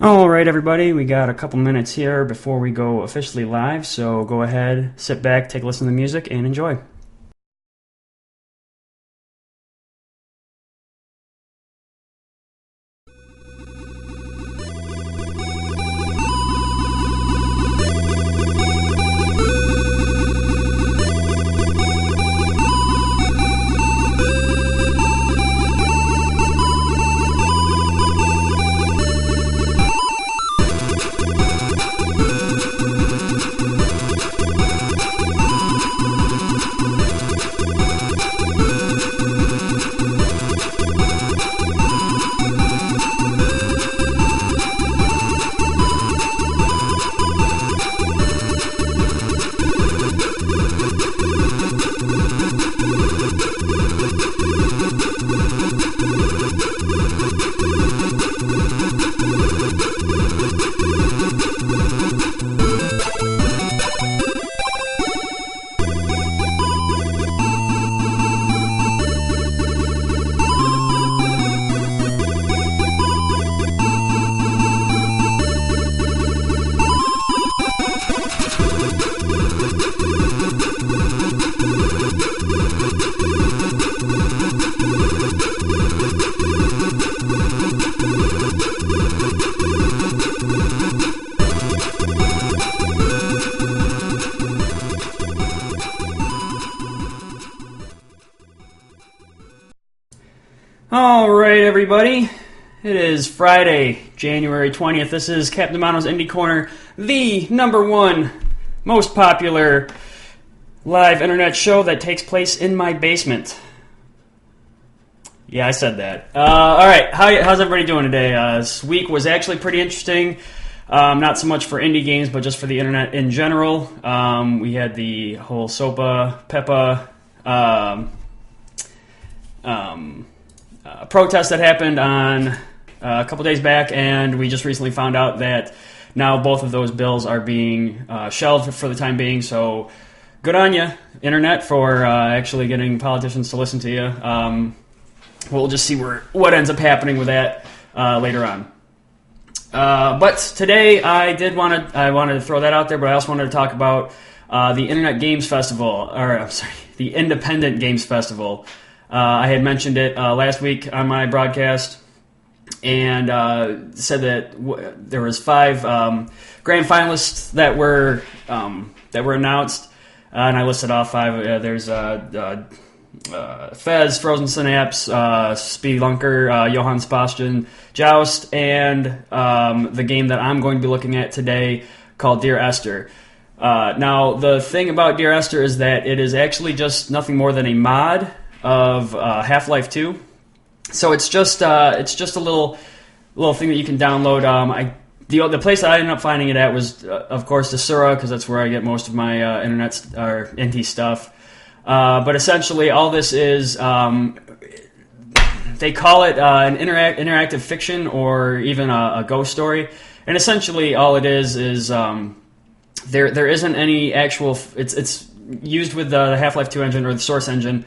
All right, everybody, we got a couple minutes here before we go officially live, so go ahead, sit back, take a listen to the music, and enjoy. All right, everybody. It is Friday, January 20th. This is CptDomano's Indie Corner, the number one most popular live internet show that takes place in my basement. Yeah, I said that. All right, how's everybody doing today? This week was actually pretty interesting. Not so much for indie games, but just for the internet in general. We had the whole SOPA, PEPA, protest that happened on a couple days back, and we just recently found out that now both of those bills are being shelved for the time being. So good on you, internet, for actually getting politicians to listen to you. We'll just see what ends up happening with that later on. But today I wanted to throw that out there, but I also wanted to talk about the Internet Games Festival, the Independent Games Festival. I had mentioned it last week on my broadcast, and said that there was 5 grand finalists that were announced, and I listed off 5. There's Fez, Frozen Synapse, Spelunker, Johann Sebastian, Joust, and the game that I'm going to be looking at today called Dear Esther. Now, the thing about Dear Esther is that it is actually just nothing more than a mod of Half-Life 2. So it's just a little thing that you can download. The place that I ended up finding it at was, of course, Desura, because that's where I get most of my internet or indie stuff. But essentially, all this is, they call it an interactive fiction or even a ghost story. And essentially, all it is there isn't any actual. It's used with the Half-Life 2 engine or the Source engine.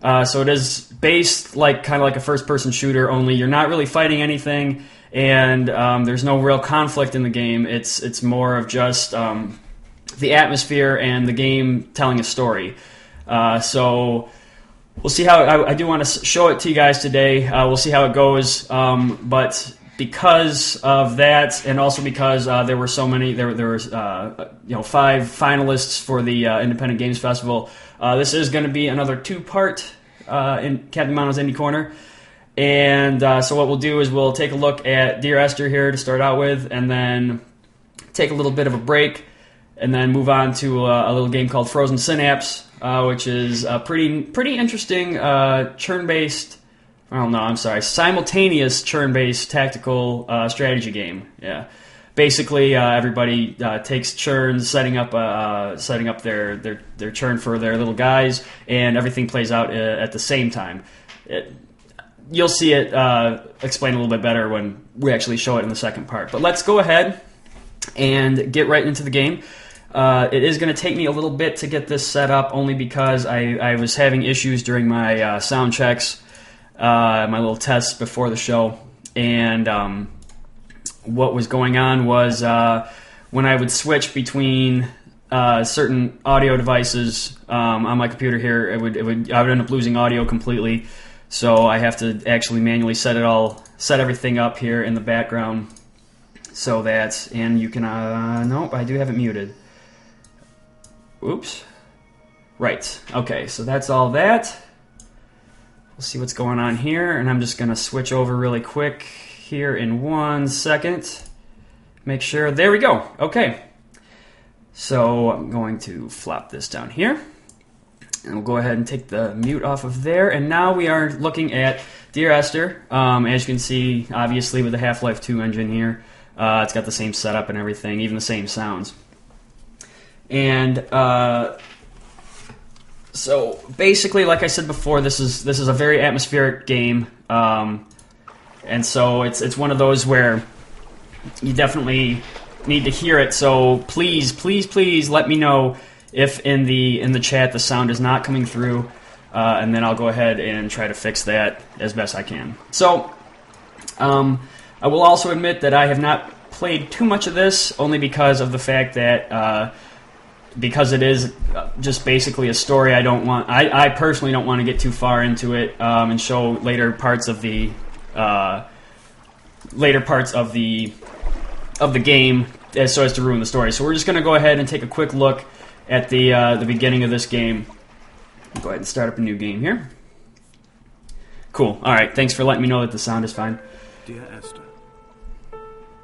So it is based kind of like a first-person shooter, only you're not really fighting anything, and there's no real conflict in the game. It's more of just the atmosphere and the game telling a story. So we'll see how I do want to show it to you guys today. We'll see how it goes. But because of that, and also because there were so many, there was 5 finalists for the Independent Games Festival. This is going to be another 2-part in CptDomano's Indie Corner. And so what we'll do is we'll take a look at Dear Esther here to start out with, and then take a little bit of a break, and then move on to a little game called Frozen Synapse, which is a pretty interesting churn-based, simultaneous churn-based tactical strategy game. Yeah. Basically, everybody takes turns setting up their churn for their little guys, and everything plays out at the same time. You'll see it explained a little bit better when we actually show it in the second part. But let's go ahead and get right into the game. It is going to take me a little bit to get this set up, only because I was having issues during my sound checks, my little tests before the show, and what was going on was when I would switch between certain audio devices on my computer here, I would end up losing audio completely. So I have to actually manually set everything up here in the background, so that, and you can nope, I do have it muted. Oops. Right. Okay. So that's all that. We'll see what's going on here, and I'm just going to switch over really quick here in 1 second. Make sure. There we go. Okay. So I'm going to flop this down here, and we'll go ahead and take the mute off of there. And now we are looking at Dear Esther. As you can see, obviously with the Half-Life 2 engine here, it's got the same setup and everything, even the same sounds. And so basically, like I said before, this is a very atmospheric game, and so it's one of those where you definitely need to hear it. So please let me know if in the chat the sound is not coming through, and then I'll go ahead and try to fix that as best I can. So I will also admit that I have not played too much of this, only because of the fact that because it is just basically a story, I personally don't want to get too far into it and show later parts of the game so as to ruin the story. So we're just going to go ahead and take a quick look at the beginning of this game. Go ahead and start up a new game here. Cool. All right. Thanks for letting me know that the sound is fine. Dear Esther,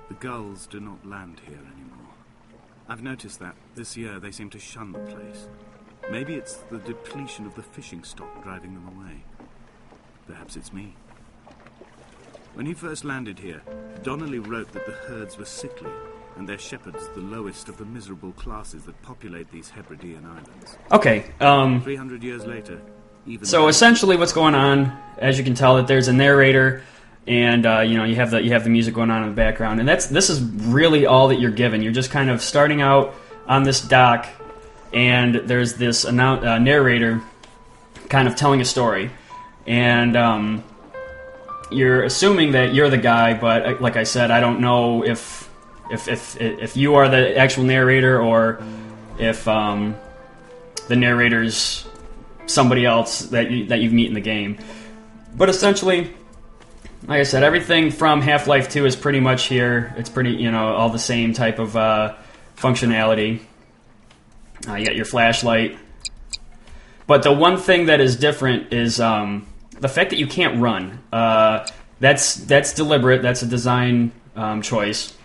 the gulls do not land here anymore. I've noticed that this year they seem to shun the place. Maybe it's the depletion of the fishing stock driving them away. Perhaps it's me. When he first landed here, Donnelly wrote that the herds were sickly, and their shepherds the lowest of the miserable classes that populate these Hebridean islands. Okay. 300 years later, even so essentially, what's going on? As you can tell, that there's a narrator, and you have the music going on in the background, and this is really all that you're given. You're just kind of starting out on this dock, and there's this narrator kind of telling a story, and you're assuming that you're the guy, but like I said, I don't know if you are the actual narrator or if the narrator's somebody else that you meet in the game. But essentially, like I said, everything from Half-Life 2 is pretty much here. It's pretty, all the same type of functionality. You got your flashlight. But the one thing that is different is the fact that you can't run. That's deliberate. That's a design choice.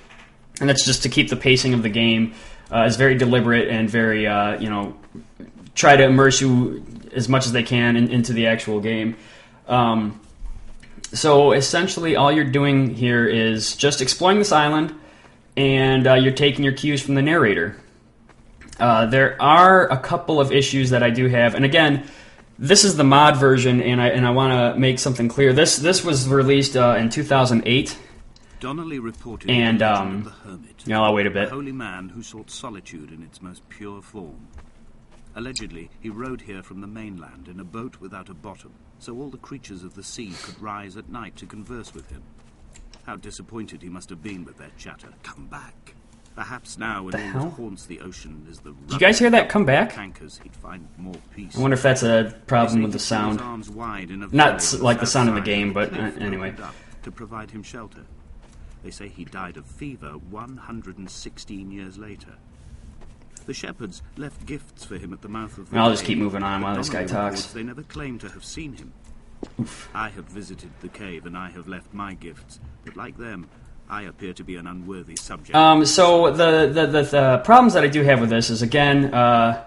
And that's just to keep the pacing of the game is very deliberate and very, try to immerse you as much as they can into the actual game. So essentially all you're doing here is just exploring this island, and you're taking your cues from the narrator. There are a couple of issues that I do have, and again, this is the mod version, and I want to make something clear. This was released in 2008. Donnelly reported and the legend of the hermit, I'll wait a bit. a holy man who sought solitude in its most pure form. Allegedly, he rode here from the mainland in a boat without a bottom, so all the creatures of the sea could rise at night to converse with him. How disappointed he must have been with their chatter. Come back. Perhaps now, when all that haunts the ocean is the Did you guys hear that? Come back? tankers, he'd find more peace. I wonder if that's a problem with the sound. Not like the sound in the game, but anyway. To provide him shelter. They say he died of fever 116 years later. The shepherds left gifts for him at the mouth of the I'll just keep moving on while this guy talks. They never claim to have seen him. Oof. I have visited the cave and I have left my gifts, but like them, I appear to be an unworthy subject. So the problems that I do have with this is, again, I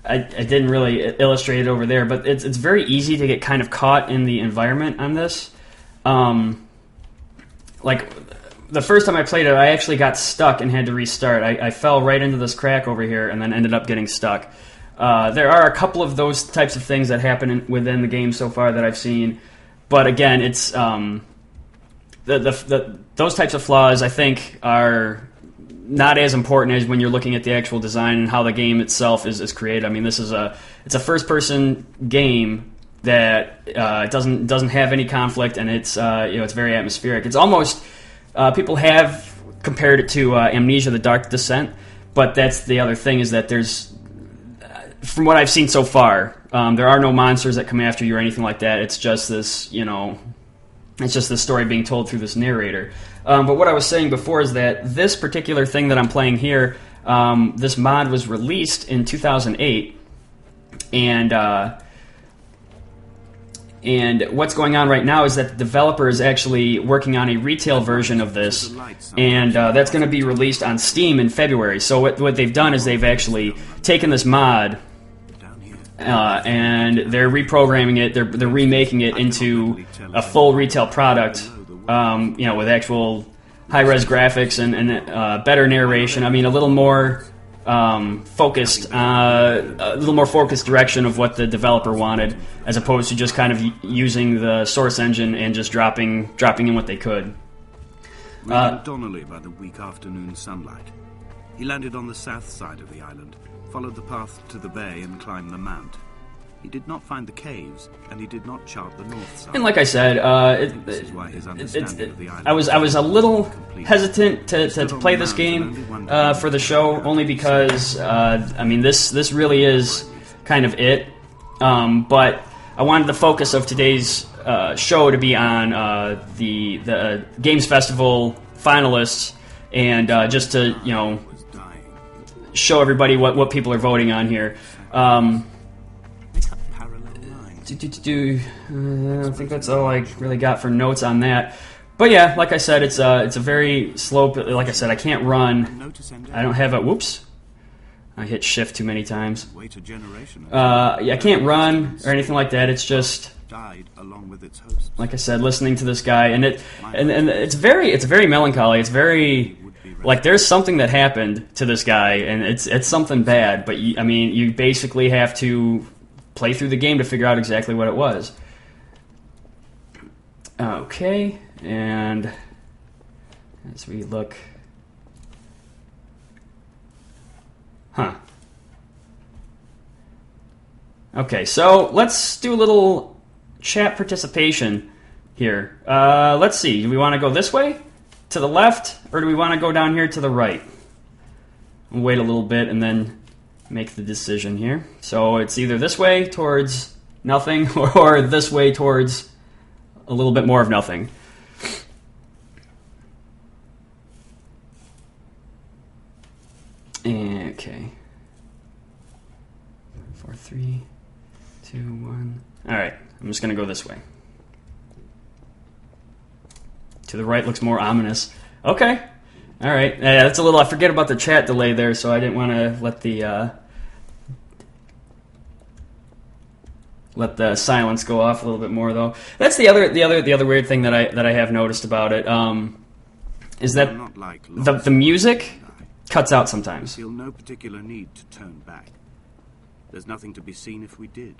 didn't really illustrate it over there, but it's very easy to get kind of caught in the environment on this. Like, the first time I played it, I actually got stuck and had to restart. I fell right into this crack over here and then ended up getting stuck. There are a couple of those types of things that happen within the game so far that I've seen, but again, it's those types of flaws, I think, are not as important as when you're looking at the actual design and how the game itself is created. I mean, it's a first-person game that doesn't have any conflict, and it's very atmospheric. It's almost People have compared it to Amnesia: The Dark Descent, but that's the other thing, is that there's, from what I've seen so far, there are no monsters that come after you or anything like that. It's just this, it's just this story being told through this narrator. But what I was saying before is that this particular thing that I'm playing here, this mod was released in 2008, and what's going on right now is that the developer is actually working on a retail version of this, and that's going to be released on Steam in February. So what they've done is they've actually taken this mod, and they're reprogramming it, they're remaking it into a full retail product, with actual high-res graphics and better narration. I mean, a little more focused direction of what the developer wanted, as opposed to just kind of using the source engine and just dropping in what they could. We found Donnelly by the weak afternoon sunlight. He landed on the south side of the island, followed the path to the bay and climbed the mount. He did not find the caves, and he did not chart the north side. And like I said, I was a little hesitant to play this game for the show, only because this really is kind of it. But I wanted the focus of today's show to be on the Games Festival finalists, and just to show everybody what people are voting on here. I don't think that's all I really got for notes on that. But yeah, like I said, it's a very slow. Like I said, I can't run. I don't have a. Whoops! I hit shift too many times. I can't run or anything like that. It's just, like I said, listening to this guy, and it's very melancholy. It's very, like, there's something that happened to this guy, and it's something bad. But you basically have to play through the game to figure out exactly what it was. Okay, and as we look... Okay, so let's do a little chat participation here. Let's see, do we want to go this way, to the left, or do we want to go down here to the right? We'll wait a little bit and then make the decision here. So it's either this way towards nothing, or this way towards a little bit more of nothing. Okay. 4, 3, 2, 1. Alright, I'm just going to go this way. To the right looks more ominous. Okay. Alright. That's a little... I forget about the chat delay there, so I didn't want to let the silence go off a little bit more, though. That's the other weird thing that I have noticed about it, is that the music cuts out sometimes. Feel no particular need to turn back. There's nothing to be seen if we did.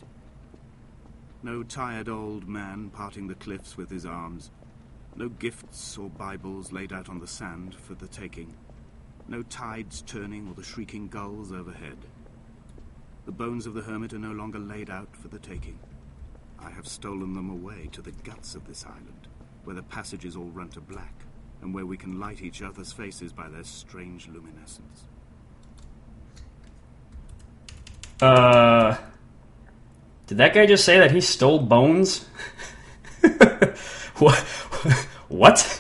No tired old man parting the cliffs with his arms. No gifts or Bibles laid out on the sand for the taking. No tides turning or the shrieking gulls overhead. The bones of the hermit are no longer laid out for the taking. I have stolen them away to the guts of this island, where the passages all run to black, and where we can light each other's faces by their strange luminescence. Did that guy just say that he stole bones? What?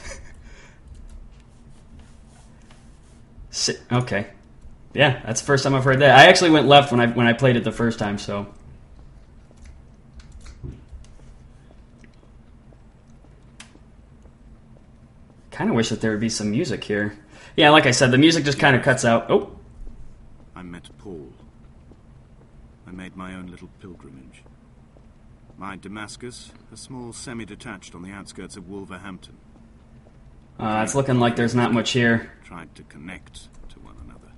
Okay. Yeah, that's the first time I've heard that. I actually went left when I played it the first time, so... Kind of wish that there would be some music here. Yeah, like I said, the music just kind of cuts out. Oh! I met Paul. I made my own little pilgrimage. My Damascus, a small semi-detached on the outskirts of Wolverhampton. It's looking like there's not much here. Tried to connect to one another.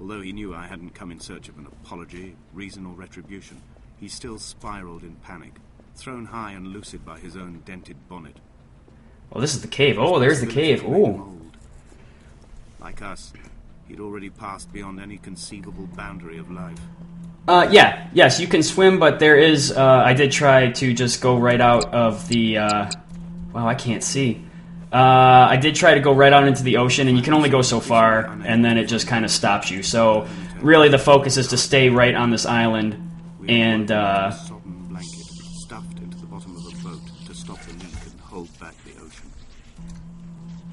Although he knew I hadn't come in search of an apology, reason, or retribution, he still spiraled in panic, thrown high and lucid by his own dented bonnet. Oh, this is the cave. Oh, there's the cave. Oh. Like us, he'd already passed beyond any conceivable boundary of life. Yes, you can swim, but there is, I did try to just go right out of the, wow, I can't see. I did try to go right out into the ocean, and you can only go so far, and then it just kind of stops you. So really the focus is to stay right on this island, and sodden blanket stuffed into the bottom of a boat to stop the leak and hold back the ocean.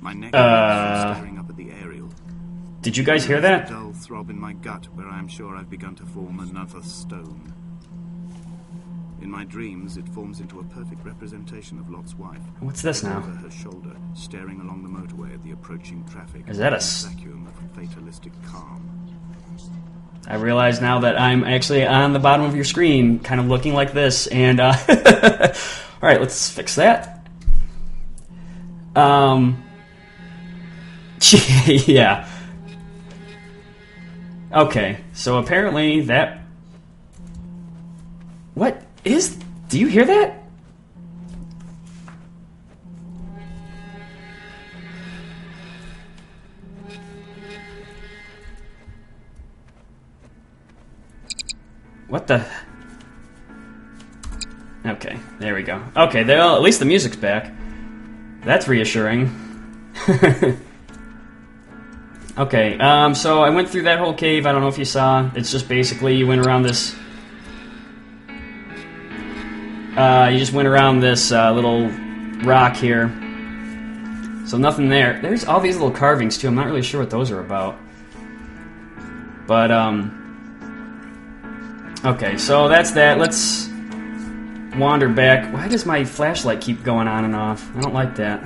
My neck is staring up at the aerial. Did you guys hear that? A dull throb in my gut where I am sure I've begun to form another stone. In my dreams, it forms into a perfect representation of Lot's wife. What's this now? Over her shoulder, staring along the motorway at the approaching traffic. Is that a vacuum of fatalistic calm? I realize now that I'm actually on the bottom of your screen, kind of looking like this, and all right, let's fix that. Yeah. Okay, so apparently that... What is... Do you hear that? What the... Okay, there we go. Okay, well, at least the music's back. That's reassuring. Okay, so I went through that whole cave. I don't know if you saw. It's just basically you went around this... you just went around this little rock here. So nothing there. There's all these little carvings, too. I'm not really sure what those are about. But, okay, so that's that. Let's wander back. Why does my flashlight keep going on and off? I don't like that.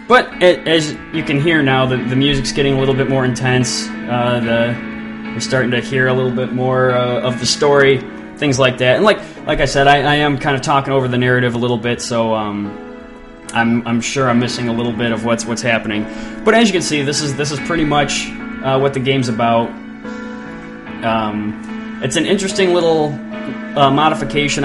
But as you can hear now, the music's getting a little bit more intense. You're starting to hear a little bit more of the story, things like that. And like I said, I am kind of talking over the narrative a little bit, so I'm sure I'm missing a little bit of what's happening. But as you can see, this is pretty much what the game's about. It's an interesting little modification.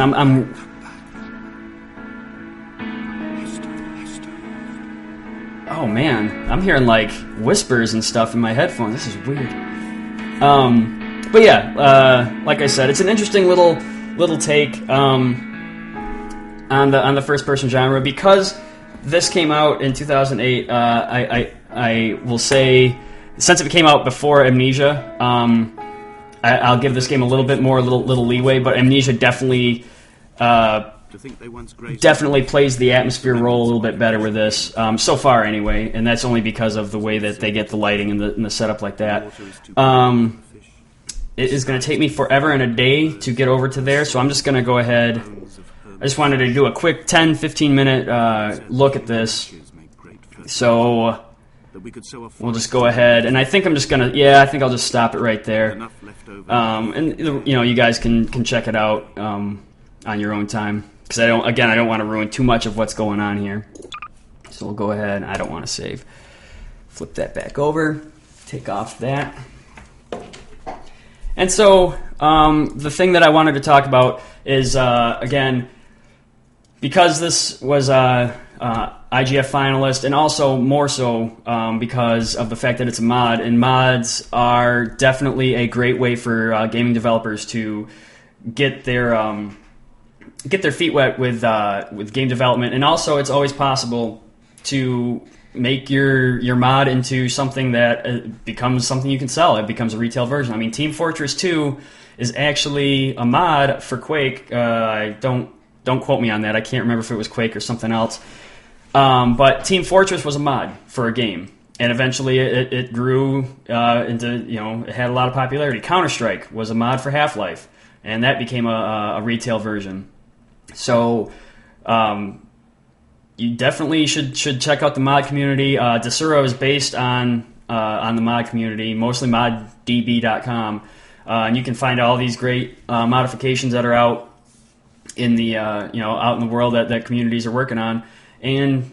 Oh man, I'm hearing like whispers and stuff in my headphones. This is weird. But yeah, like I said, it's an interesting little take on the first person genre. Because this came out in 2008, I will say, since it came out before Amnesia, I'll give this game a little bit more little leeway. But Amnesia definitely plays the atmosphere role a little bit better with this, so far anyway, and that's only because of the way that they get the lighting and the setup like that. It is going to take me forever and a day to get over to there, so I'm just going to go ahead. I just wanted to do a quick 10-15 minute look at this, so we'll just go ahead, and I think I'm just going to, I think I'll just stop it right there, and you guys can check it out on your own time. Because I don't want to ruin too much of what's going on here. So we'll go ahead. I don't want to save. Flip that back over. Take off that. And so the thing that I wanted to talk about is, again, because this was IGF finalist, and also more so because of the fact that it's a mod, and mods are definitely a great way for gaming developers to get their feet wet with game development. And also it's always possible to make your mod into something that becomes something you can sell. It becomes a retail version. I mean, Team Fortress 2 is actually a mod for Quake. Don't quote me on that. I can't remember if it was Quake or something else. But Team Fortress was a mod for a game, and eventually it grew into, it had a lot of popularity. Counter-Strike was a mod for Half-Life, and that became a retail version. So you definitely should check out the mod community. Desura is based on the mod community, mostly moddb.com, and you can find all these great modifications that are out in the out in the world that communities are working on, and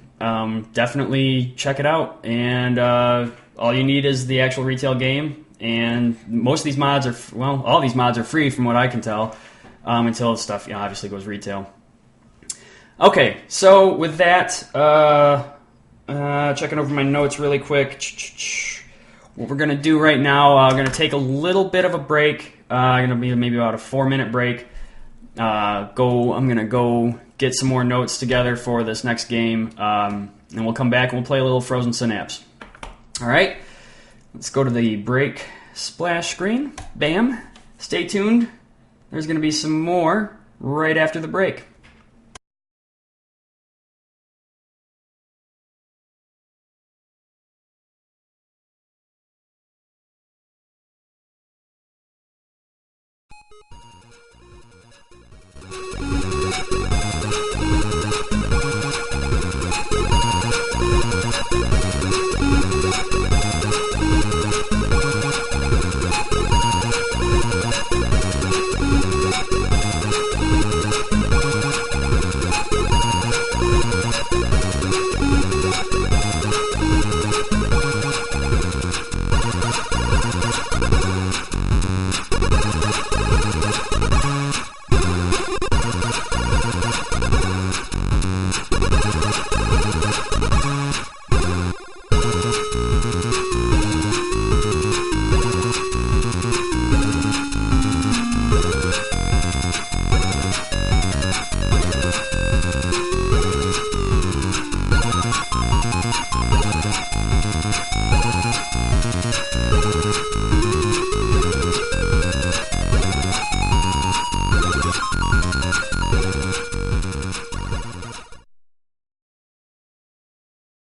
definitely check it out. And all you need is the actual retail game, and most of these mods all these mods are free from what I can tell. Until the stuff obviously goes retail. Okay, so with that, checking over my notes really quick. What we're going to do right now, we're going to take a little bit of a break. Going to be maybe about a 4-minute break. I'm gonna go get some more notes together for this next game, and we'll come back and we'll play a little Frozen Synapse. All right, let's go to the break splash screen. Bam! Stay tuned. There's gonna be some more right after the break.